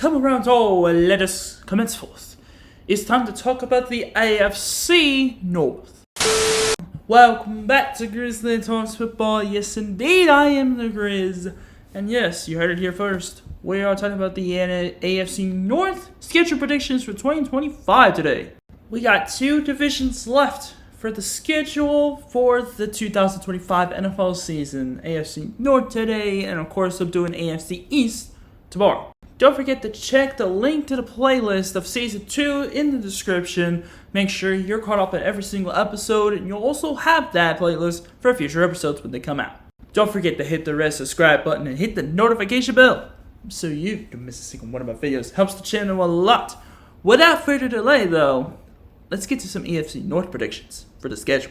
come around all and let us commence forth. It's time to talk about the AFC North. Welcome back to Grizzly Talks Football. Yes, indeed, I am the Grizz. And yes, you heard it here first. We are talking about the AFC North schedule predictions for 2025 today. We got two divisions left for the schedule for the 2025 NFL season. AFC North today, and of course I'm doing AFC East tomorrow. Don't forget to check the link to the playlist of Season 2 in the description. Make sure you're caught up on every single episode, and you'll also have that playlist for future episodes when they come out. Don't forget to hit the red subscribe button and hit the notification bell so you don't miss a single one of my videos. Helps the channel a lot. Without further delay though, let's get to some AFC North predictions for the schedule.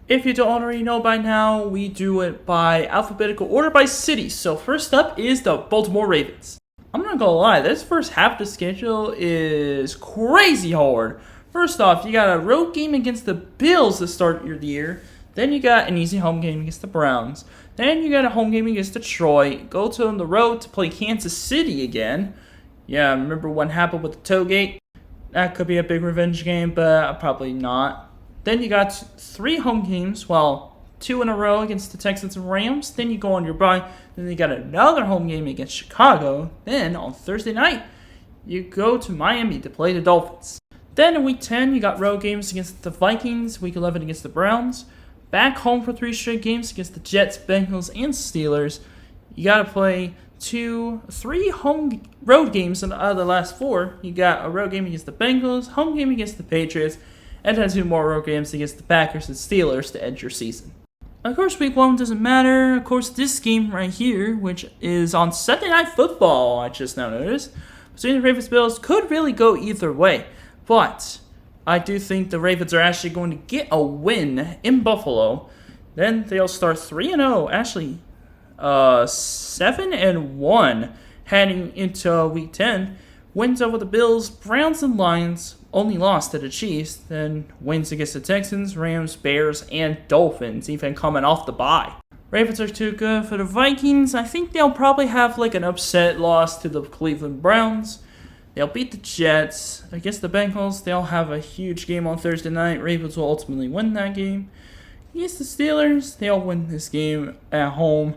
If you don't already know by now, we do it by alphabetical order by city. So first up is the Baltimore Ravens. I'm not gonna lie, this first half of the schedule is crazy hard. First off, you got a road game against the Bills to start your year. Then you got an easy home game against the Browns. Then you got a home game against Detroit. Go to on the road to play Kansas City again. Yeah, remember what happened with the Toegate? That could be a big revenge game, but probably not. Then you got 3 home games, well, 2 in a row against the Texans and Rams. Then you go on your bye. Then you got another home game against Chicago. Then on Thursday night, you go to Miami to play the Dolphins. Then in Week 10, you got road games against the Vikings. Week 11 against the Browns. Back home for 3 straight games against the Jets, Bengals, and Steelers. You got to play 3 home road games out of the last 4. You got a road game against the Bengals, home game against the Patriots, and then 2 more road games against the Packers and Steelers to end your season. Of course, Week 1 doesn't matter. Of course, this game right here, which is on Sunday Night Football, I just now noticed, between the Ravens and Bills, could really go either way. But I do think the Ravens are actually going to get a win in Buffalo. Then they'll start 3-0, actually 7-1 heading into Week 10. Wins over the Bills, Browns, and Lions. Only lost to the Chiefs. Then wins against the Texans, Rams, Bears, and Dolphins, even coming off the bye. Ravens are too good for the Vikings. I think they'll probably have like an upset loss to the Cleveland Browns. They'll beat the Jets. Against the Bengals, they'll have a huge game on Thursday night. Ravens will ultimately win that game. Against the Steelers, they'll win this game at home.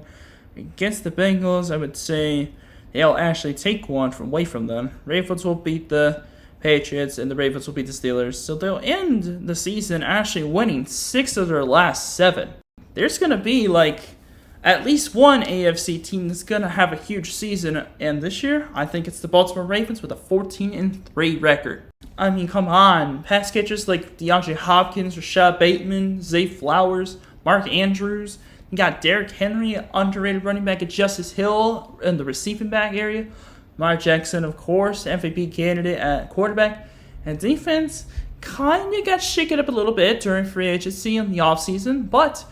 Against the Bengals, I would say they'll actually take one away from them. Ravens will beat the Patriots, and the Ravens will beat the Steelers. So they'll end the season actually winning 6 of their last 7. There's going to be like at least one AFC team that's going to have a huge season. And this year, I think it's the Baltimore Ravens with a 14-3 record. I mean, come on. Pass catchers like DeAndre Hopkins, Rashad Bateman, Zay Flowers, Mark Andrews. You got Derrick Henry, underrated running back, at Justice Hill in the receiving back area. Lamar Jackson, of course, MVP candidate at quarterback. And defense kind of got shaken up a little bit during free agency in the offseason, but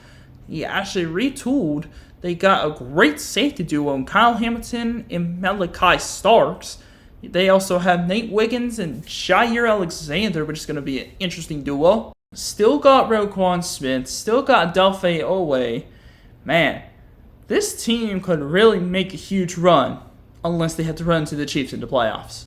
he actually retooled. They got a great safety duo in Kyle Hamilton and Malachi Starks. They also have Nate Wiggins and Jair Alexander, which is going to be an interesting duo. Still got Roquan Smith. Still got Delphi Owe. Man, this team could really make a huge run unless they had to run to the Chiefs in the playoffs.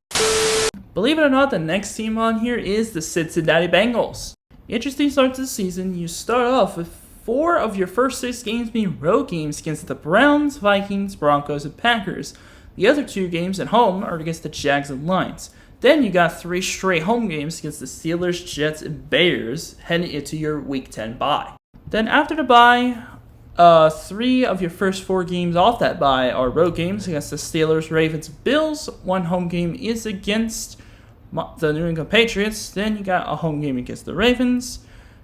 Believe it or not, the next team on here is the Cincinnati Bengals. Interesting start to the season. You start off with 4 of your first 6 games being road games against the Browns, Vikings, Broncos, and Packers. The other 2 games at home are against the Jags and Lions. Then you got 3 straight home games against the Steelers, Jets, and Bears heading into your Week 10 bye. Then after the bye, 3 of your first 4 games off that bye are road games against the Steelers, Ravens, and Bills. 1 home game is against the New England Patriots. Then you got a home game against the Ravens.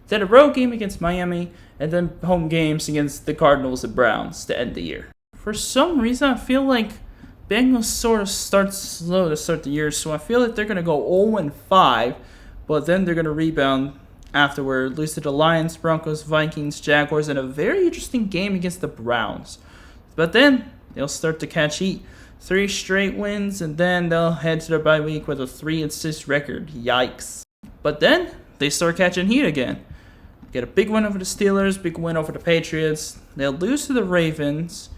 Then a road game against Miami, and then home games against the Cardinals and Browns to end the year. For some reason, I feel like Bengals sort of start slow to start the year, so I feel like they're going to go 0-5, but then they're going to rebound afterward, lose to the Lions, Broncos, Vikings, Jaguars, and a very interesting game against the Browns. But then they'll start to catch heat. 3 straight wins, and then they'll head to their bye week with a 3-6 record. Yikes. But then they start catching heat again. Get a big win over the Steelers, big win over the Patriots. They'll lose to the Ravens.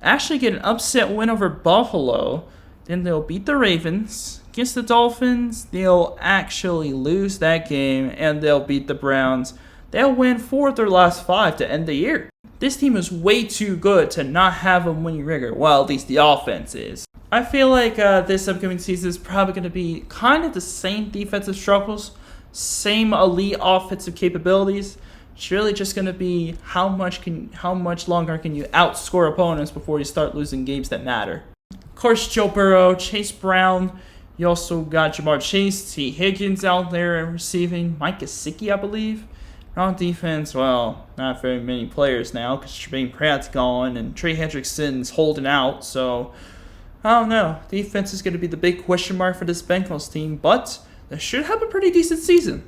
Actually get an upset win over Buffalo. Then they'll beat the Ravens. Against the Dolphins, they'll actually lose that game, and they'll beat the Browns. They'll win 4 of their last 5 to end the year. This team is way too good to not have a winning record. Well, at least the offense is. I feel like this upcoming season is probably going to be kind of the same defensive struggles, same elite offensive capabilities. It's really just going to be how much longer can you outscore opponents before you start losing games that matter. Of course, Joe Burrow, Chase Brown. You also got Jamar Chase, T. Higgins out there and receiving. Mike Gesicki, I believe. On defense, well, not very many players now because Tremaine Pratt's gone and Trey Hendrickson's holding out. So, I don't know. Defense is going to be the big question mark for this Bengals team, but they should have a pretty decent season.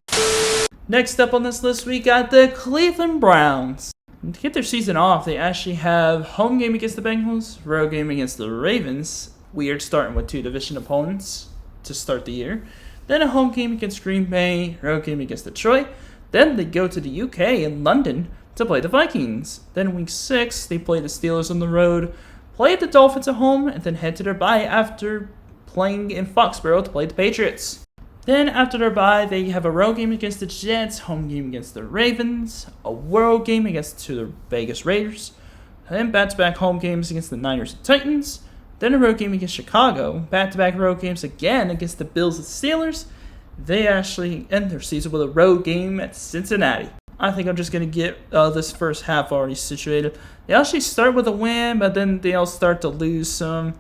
Next up on this list, we got the Cleveland Browns. And to get their season off, they actually have home game against the Bengals, road game against the Ravens. Weird starting with 2 division opponents to start the year. Then a home game against Green Bay, road game against Detroit. Then they go to the UK in London to play the Vikings. Then week 6, they play the Steelers on the road, play the Dolphins at home, and then head to their bye after playing in Foxborough to play the Patriots. Then after their bye, they have a road game against the Jets, home game against the Ravens, a road game against the Vegas Raiders, then back-to-back home games against the Niners and Titans, then a road game against Chicago, back-to-back road games again against the Bills and Steelers. They actually end their season with a road game at Cincinnati. I think I'm just going to get this first half already situated. They actually start with a win, but then they'll start to lose some.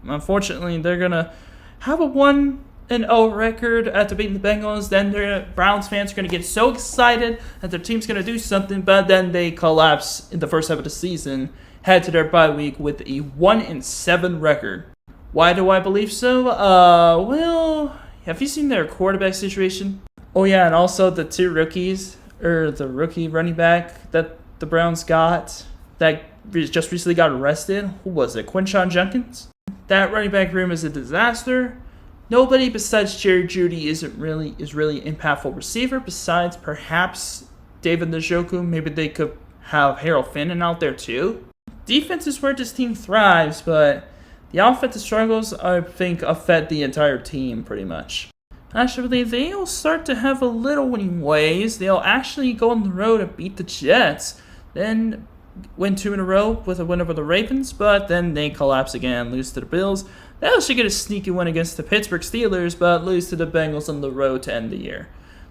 Unfortunately, they're going to have a 1-0 record after beating the Bengals. Then their Browns fans are going to get so excited that their team's going to do something, but then they collapse in the first half of the season, head to their bye week with a 1-7 record. Why do I believe so? Well, have you seen their quarterback situation? Oh yeah, and also the 2 rookies, or the rookie running back that the Browns got that just recently got arrested. Who was it? Quinshon Judkins? That running back room is a disaster. Nobody besides Jerry Jeudy is really an impactful receiver. Besides perhaps David Njoku, maybe they could have Harold Finnan out there too. Defense is where this team thrives, but the offensive struggles, I think, affect the entire team pretty much. Actually, they'll start to have a little winning ways. They'll actually go on the road and beat the Jets, then win 2 in a row with a win over the Ravens, but then they collapse again, lose to the Bills. They'll actually get a sneaky win against the Pittsburgh Steelers, but lose to the Bengals on the road to end the year.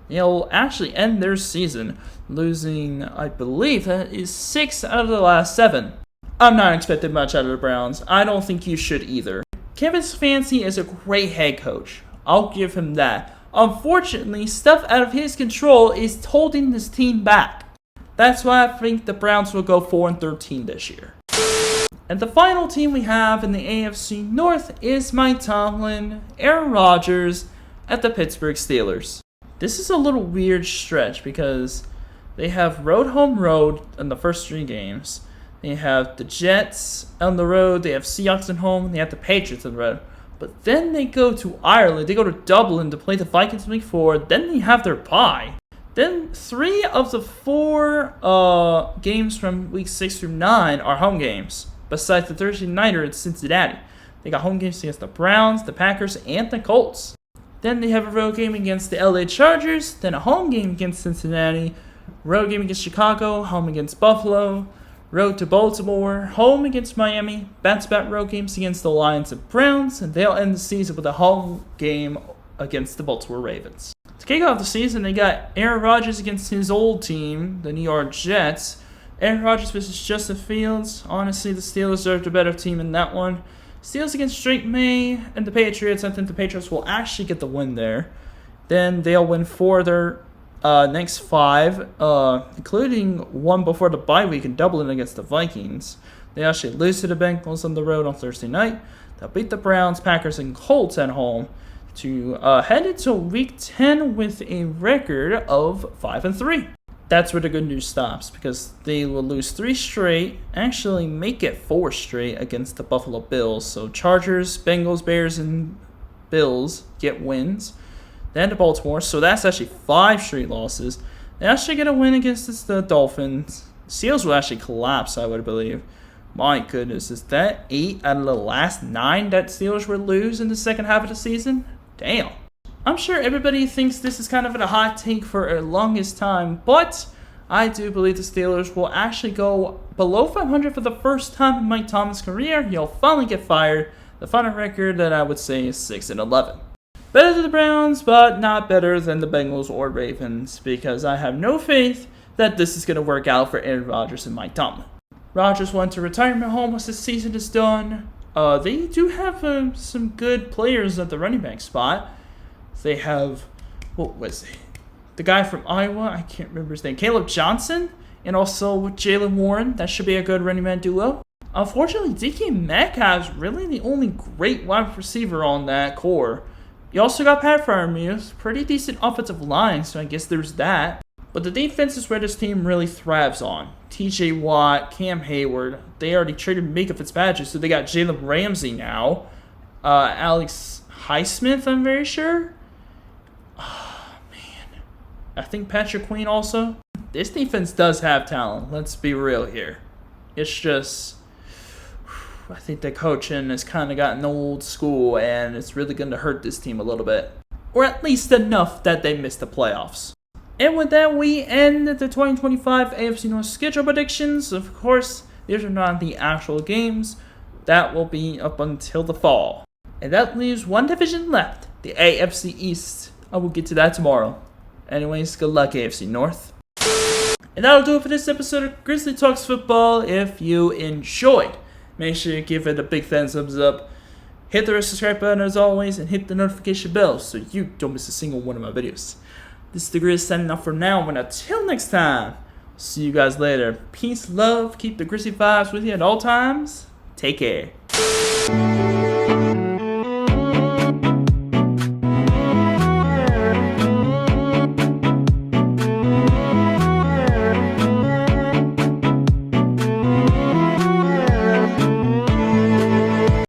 They'll actually end their season losing, I believe, that is 6 out of the last 7. I'm not expecting much out of the Browns. I don't think you should either. Kevin Stefanski is a great head coach. I'll give him that. Unfortunately, stuff out of his control is holding this team back. That's why I think the Browns will go 4-13 this year. And the final team we have in the AFC North is Mike Tomlin, Aaron Rodgers, at the Pittsburgh Steelers. This is a little weird stretch because they have home road in the first 3 games. They have the Jets on the road, they have Seahawks at home, and they have the Patriots on the road. But then they go to Ireland, they go to Dublin to play the Vikings in week 4, then they have their bye. Then 3 of the 4 games from week 6 through 9 are home games, besides the Thursday nighter in Cincinnati. They got home games against the Browns, the Packers, and the Colts. Then they have a road game against the LA Chargers, then a home game against Cincinnati, road game against Chicago, home against Buffalo, road to Baltimore, home against Miami, back-to-back road games against the Lions and Browns, and they'll end the season with a home game against the Baltimore Ravens. To kick off the season, they got Aaron Rodgers against his old team, the New York Jets. Aaron Rodgers versus Justin Fields. Honestly, the Steelers are the better team in that one. Steelers against Drake May and the Patriots. I think the Patriots will actually get the win there. Then they'll win 4 of their next 5, including 1 before the bye week in Dublin against the Vikings. They actually lose to the Bengals on the road on Thursday night. They'll beat the Browns, Packers, and Colts at home to head into week 10 with a record of 5-3. That's where the good news stops because they will lose 3 straight, actually make it 4 straight against the Buffalo Bills. So Chargers, Bengals, Bears, and Bills get wins. Then to Baltimore, so that's actually 5 straight losses. They're actually going to win against the Dolphins. Seals will actually collapse, I would believe. My goodness, is that 8 out of the last 9 that Steelers would lose in the second half of the season? Damn. I'm sure everybody thinks this is kind of a hot take for the longest time, but I do believe the Steelers will actually go below 500 for the first time in Mike Tomlin's career. He'll finally get fired. The final record that I would say is 6-11. Better than the Browns, but not better than the Bengals or Ravens, because I have no faith that this is going to work out for Aaron Rodgers and Mike Tomlin. Rodgers went to retirement home once the season is done. They do have some good players at the running back spot. They have, what was it? The guy from Iowa, I can't remember his name, Caleb Johnson, and also Jalen Warren. That should be a good running man duo. Unfortunately, DK Metcalf's really the only great wide receiver on that core. You also got Pat Freiermuth, pretty decent offensive line, so I guess there's that. But the defense is where this team really thrives on. TJ Watt, Cam Hayward, they already traded Micah Fitzpatrick, so they got Jalen Ramsey now. Alex Highsmith, I'm very sure. I think Patrick Queen also. This defense does have talent. Let's be real here. It's just, I think the coaching has kind of gotten old school, and it's really going to hurt this team a little bit. Or at least enough that they miss the playoffs. And with that, we end the 2025 AFC North schedule predictions. Of course, these are not the actual games. That will be up until the fall. And that leaves one division left, the AFC East. I will get to that tomorrow. Anyways, good luck, AFC North. And that'll do it for this episode of Grizzly Talks Football. If you enjoyed, make sure you give it a big thumbs up. Hit the subscribe button as always, and hit the notification bell so you don't miss a single one of my videos. This is the Grizz signing off for now, and until next time, see you guys later. Peace, love, keep the Grizzly vibes with you at all times. Take care.